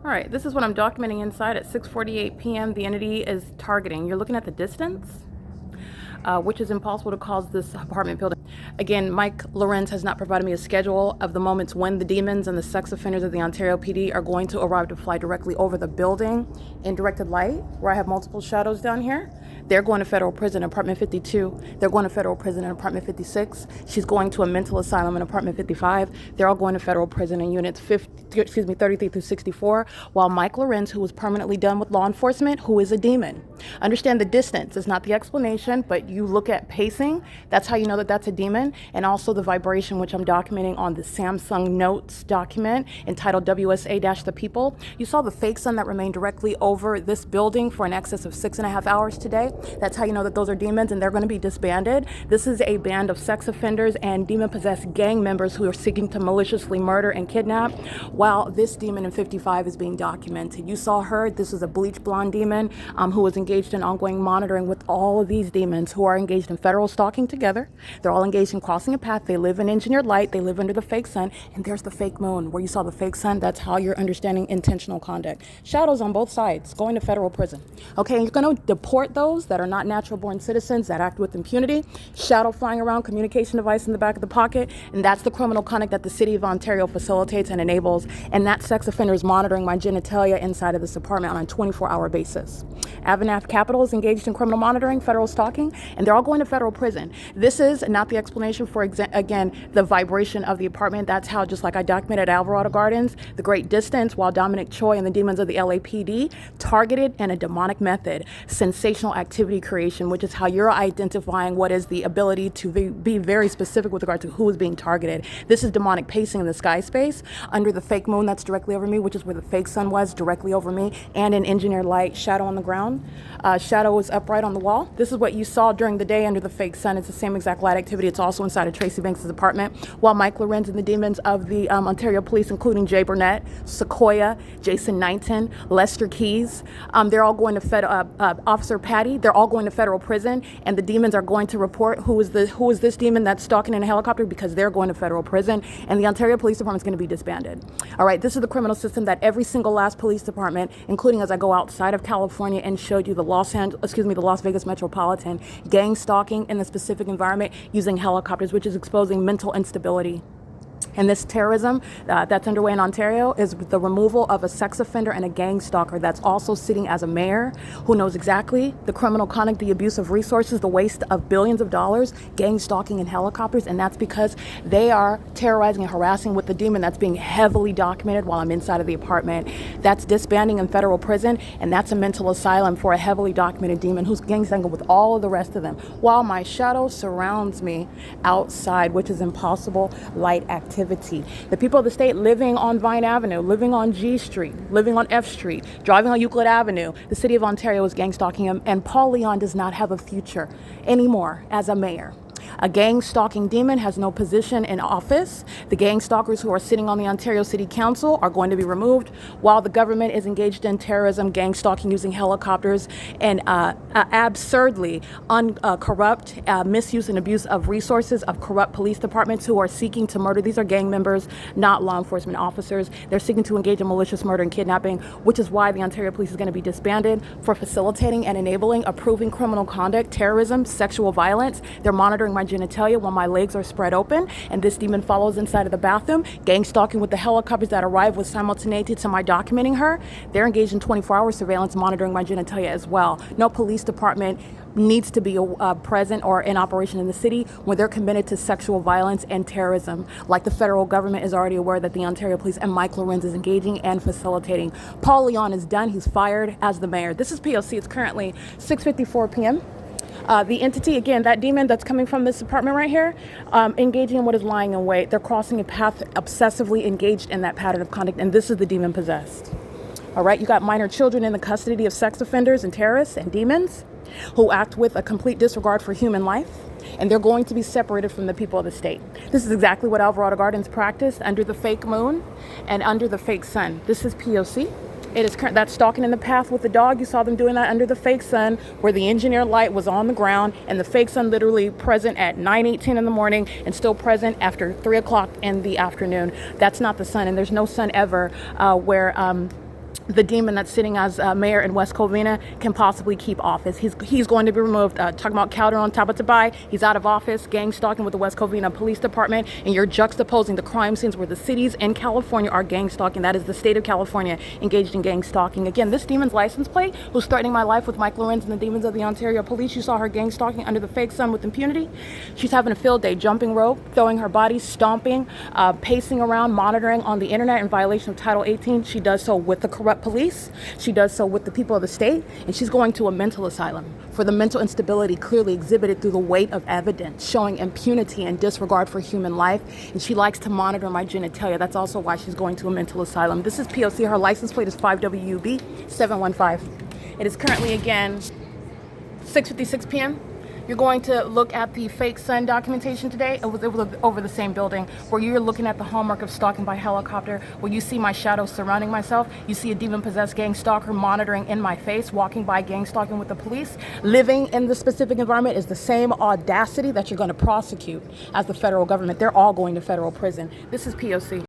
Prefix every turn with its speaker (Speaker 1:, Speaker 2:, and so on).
Speaker 1: All right, this is what I'm documenting inside at 6:48 p.m. The entity is targeting. You're looking at the distance, which is impossible to cause this apartment building. Again, Mike LORENZ has not provided me a schedule of the moments when the demons and the sex offenders of the Ontario PD are going to arrive to fly directly over the building in directed light, where I have multiple shadows down here. They're going to federal prison in apartment 52. They're going to federal prison in apartment 56. She's going to a mental asylum in apartment 55. They're all going to federal prison in units 33 through 64, while Mike LORENZ, who was permanently done with law enforcement, who is a demon. Understand the distance is not the explanation, but you look at pacing. That's how you know that that's a demon, and also the vibration, which I'm documenting on the Samsung Notes document entitled WSA-The People. You saw the fake sun that remained directly over this building for an excess of 6.5 hours today. That's how you know that those are demons, and they're going to be disbanded. This is a band of sex offenders and demon-possessed gang members who are seeking to maliciously murder and kidnap, while this demon in 55 is being documented. You saw her. This is a bleach blonde demon who was engaged in ongoing monitoring with all of these demons who are engaged in federal stalking together. They're all engaged in crossing a path. They live in engineered light. They live under the fake sun. And there's the fake moon where you saw the fake sun. That's how you're understanding intentional conduct. Shadows on both sides going to federal prison. Okay, and you're going to deport those that are not natural born citizens that act with impunity. Shadow flying around, communication device in the back of the pocket. And that's the criminal conduct that the city of Ontario facilitates and enables. And that sex offender is monitoring my genitalia inside of this apartment on a 24-hour basis. AVANATH Capital is engaged in criminal monitoring, federal stalking, and they're all going to federal prison. This is not the explanation for, again, the vibration of the apartment. That's how, just like I documented Alvarado Gardens, the great distance, while Dominic Choi and the demons of the LAPD targeted in a demonic method, sensational activity creation, which is how you're identifying what is the ability to be very specific with regard to who is being targeted. This is demonic pacing in the sky space under the fake moon that's directly over me, which is where the fake sun was directly over me, and an engineered light, shadow on the ground. Shadow is upright on the wall. This is what you saw during the day under the fake sun. It's the same exact light activity. It's also inside of Tracy Banks' apartment, while Mike LORENZ and the demons of the Ontario Police, including Jay Burnett, Sequoia, Jason Knighton, Lester Keys, they're all going to Officer Patty. They're all going to federal prison, and the demons are going to report who is this demon that's stalking in a helicopter, because they're going to federal prison, and the Ontario Police Department is going to be disbanded. All right, this is the criminal system that every single last police department, including as I go outside of California and showed you the the Las Vegas Metropolitan, gang stalking in the specific environment using helicopters, which is exposing mental instability. And this terrorism that's underway in Ontario is the removal of a sex offender and a gang stalker that's also sitting as a mayor who knows exactly the criminal conduct, the abuse of resources, the waste of billions of dollars, gang stalking in helicopters. And that's because they are terrorizing and harassing with the demon that's being heavily documented while I'm inside of the apartment. That's disbanding in federal prison, and that's a mental asylum for a heavily documented demon who's gang stalking with all of the rest of them, while my shadow surrounds me outside, which is impossible light activity. The people of the state living on Vine Avenue, living on G Street, living on F Street, driving on Euclid Avenue. The city of Ontario is gang stalking him, and Paul Leon does not have a future anymore as a mayor. A gang stalking demon has no position in office. The gang stalkers who are sitting on the Ontario City Council are going to be removed, while the government is engaged in terrorism, gang stalking using helicopters, and absurdly corrupt misuse and abuse of resources of corrupt police departments who are seeking to murder. These are gang members, not law enforcement officers. They're seeking to engage in malicious murder and kidnapping, which is why the Ontario Police is going to be disbanded for facilitating and enabling, approving criminal conduct, terrorism, sexual violence. They're monitoring my genitalia while my legs are spread open, and this demon follows inside of the bathroom, gang stalking with the helicopters that arrive with simultaneity to my documenting her. They're engaged in 24-hour surveillance, monitoring my genitalia as well. No police department needs to be present or in operation in the city when they're committed to sexual violence and terrorism, like the federal government is already aware that the Ontario Police and Mike LORENZ is engaging and facilitating. Paul Leon is done. He's fired as the mayor. This is P.O.C. It's currently 6:54 p.m. The entity, again, that demon that's coming from this apartment right here, engaging in what is lying in wait. They're crossing a path, obsessively engaged in that pattern of conduct, and this is the demon possessed. All right, you got minor children in the custody of sex offenders and terrorists and demons who act with a complete disregard for human life, and they're going to be separated from the people of the state. This is exactly what Alvarado Gardens practiced under the fake moon and under the fake sun. This is P.O.C. It is that's stalking in the path with the dog. You saw them doing that under the fake sun, where the engineered light was on the ground, and the fake sun literally present at 9:18 in the morning and still present after 3 o'clock in the afternoon. That's not the sun, and there's no sun ever where the demon that's sitting as mayor in West Covina can possibly keep office. He's going to be removed. Talking about Calderon Tabatabai, he's out of office, gang stalking with the West Covina Police Department, and you're juxtaposing the crime scenes where the cities in California are gang stalking. That is the state of California engaged in gang stalking. Again, this demon's license plate, who's threatening my life with Mike LORENZ and the demons of the Ontario Police. You saw her gang stalking under the fake sun with impunity. She's having a field day, jumping rope, throwing her body, stomping, pacing around, monitoring on the internet in violation of Title 18. She does so with the corrupt police. She does so with the people of the state, and she's going to a mental asylum for the mental instability clearly exhibited through the weight of evidence showing impunity and disregard for human life. And she likes to monitor my genitalia. That's also why she's going to a mental asylum. This is P.O.C. Her license plate is 5WUB 715. It is currently, again, 6:56 p.m. You're going to look at the fake sun documentation today. It was over the same building where you're looking at the hallmark of stalking by helicopter, where you see my shadow surrounding myself. You see a demon-possessed gang stalker monitoring in my face, walking by gang stalking with the police. Living in the specific environment is the same audacity that you're going to prosecute as the federal government. They're all going to federal prison. This is P.O.C.